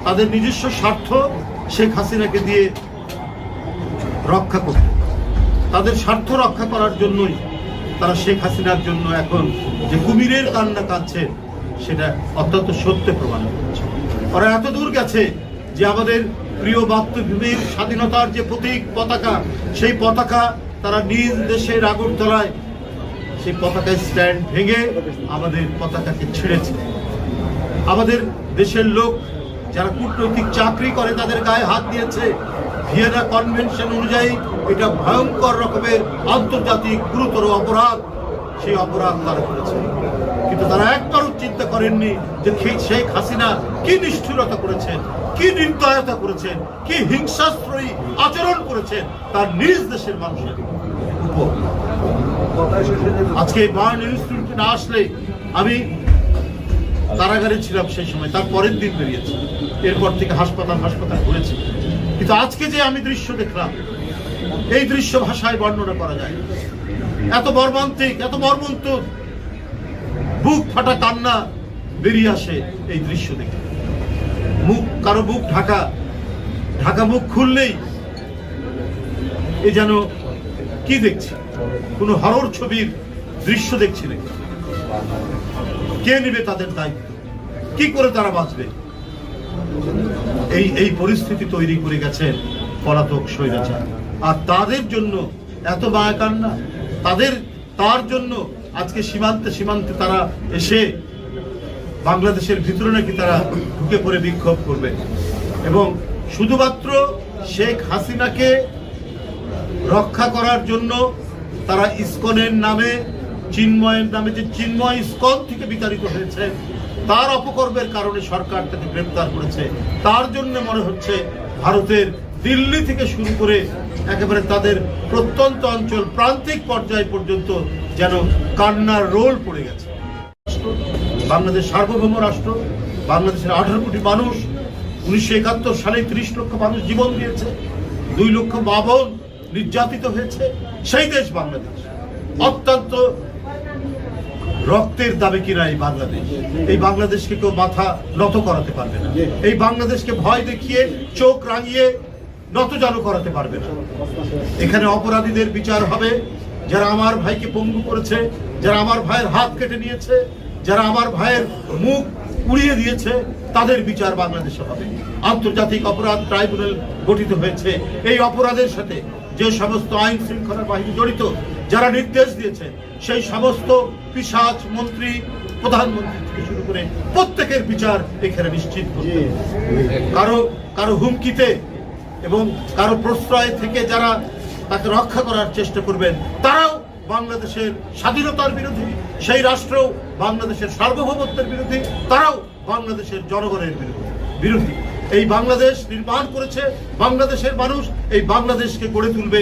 তাদের নিজস্ব স্বার্থ শেখ হাসিনাকে দিয়ে রক্ষা করতে, তাদের স্বার্থ রক্ষা করার জন্যই তারা শেখ হাসিনার জন্য এখন যে কুমিরের কান্না কাঁদছে সেটা অত্যন্ত সত্য প্রমাণ করছে। ওরা এত দূর গেছে যে আমাদের প্রিয় মাতৃভূমির স্বাধীনতার যে প্রতীক পতাকা, সেই পতাকা তারা নিজ দেশের আগরতলায় সেই পতাকায় স্ট্যান্ড ভেঙে আমাদের পতাকাকে ছিঁড়েছে। আমাদের দেশের লোক যারা কূটনৈতিক চাকরি করে তাদের গায়ে হাত দিয়েছে। ভিয়েনা কনভেনশন অনুযায়ী এটা ভয়ঙ্কর রকমের আন্তর্জাতিক গুরুতর অপরাধ, সেই অপরাধ তারা করেছে। কিন্তু তারা একবারও চিন্তা করেননি যে শেখ হাসিনা কি নিষ্ঠুরতা করেছেন, কি নির্দয়তা করেছেন, কি হিংসাশ্রয়ী আচরণ করেছেন তার নিজ দেশের মানুষের উপর। আজকে বার্ন ইনস্টিটিউটে না আসলে, আমি কারাগারে ছিলাম সেই সময়, তার পরের দিন বেরিয়েছি, এরপর থেকে হাসপাতাল ঘুরেছি। কিন্তু আজকে যে আমি দৃশ্য দেখলাম, এই দৃশ্য ভাষায় বর্ণনা করা যায়। এত মর্মান্তিক, এত মর্মন্তুদ, বুক ফাটা কান্না বেরিয়ে আসে এই দৃশ্য দেখে। কারো বুক ঢাকা মুখ খুললেই এ যেন কি দেখছি, কোন হরর ছবির দৃশ্য দেখছি নাকি। কে নেবে তাদের দায়িত্ব, কি করে তারা বাঁচবে? এই পরিস্থিতি তৈরি করে গেছে পলাতক স্বৈরাচার। আর তাদের জন্য এত মায়া কান্না, তার জন্য আজকে সীমান্তে তারা এসে বাংলাদেশের ভিতরে নাকি তারা ঢুকে পড়ে বিক্ষোভ করবে এবং শুধুমাত্র শেখ হাসিনাকে রক্ষা করার জন্য তারা ইসকনের নামে, চিন্ময়ের নামে, যে চিন্ময় ইসকন থেকে বিতাড়িত হয়েছে, তার অপকর্মের কারণে সরকার তাকে গ্রেপ্তার করেছে। তার জন্য মনে হচ্ছে ভারতের দিল্লি থেকে শুরু করে একেবারে তাদের প্রত্যন্ত অঞ্চল, প্রান্তিক পর্যায় পর্যন্ত যেন কান্নার রোল পড়ে গেছে। বাংলাদেশ সার্বভৌম রাষ্ট্র, বাংলাদেশের 18 কোটি মানুষ, 1971 সালে 30 লক্ষ মানুষ জীবন দিয়েছে, 2 লক্ষ মা বোন নির্যাতিত হয়েছে, সেই দেশ বাংলাদেশ। অত্যন্ত রক্তের দাবি কিনা এই বাংলাদেশ। এই বাংলাদেশকে কেউ মাথা নত করাতে পারবে না। এই বাংলাদেশকে ভয় দেখিয়ে, চোখ রাঙিয়ে নতজানু করাতে পারবে না। এখানে অপরাধীদের বিচার হবে, যারা আমার ভাইকে পঙ্গু করেছে, যারা আমার ভাইয়ের হাত কেটে নিয়েছে, যারা আমার ভাইয়ের মুখ উড়িয়ে দিয়েছে, তাদের বিচার বাংলাদেশে হবে। আন্তর্জাতিক অপরাধ ট্রাইব্যুনাল গঠিত হয়েছে। এই অপরাধের সাথে যে সমস্ত আইন শৃঙ্খলা বাহিনী জড়িত, যারা নির্দেশ দিয়েছে, সেই সমস্ত পিশাচ মন্ত্রী, প্রধানমন্ত্রী থেকে শুরু করে প্রত্যেকের বিচার এখানে নিশ্চিত করতে হবে। কারো হুমকিতে এবং কারো প্রশ্রয় থেকে যারা তাকে রক্ষা করার চেষ্টা করবেন, তারাও বাংলাদেশের স্বাধীনতার বিরোধী, সেই রাষ্ট্র বাংলাদেশের সার্বভৌমত্বের বিরোধী, তারাও বাংলাদেশের জনগণের বিরোধী। এই বাংলাদেশ নির্মাণ করেছে বাংলাদেশের মানুষ, এই বাংলাদেশকে গড়ে তুলবে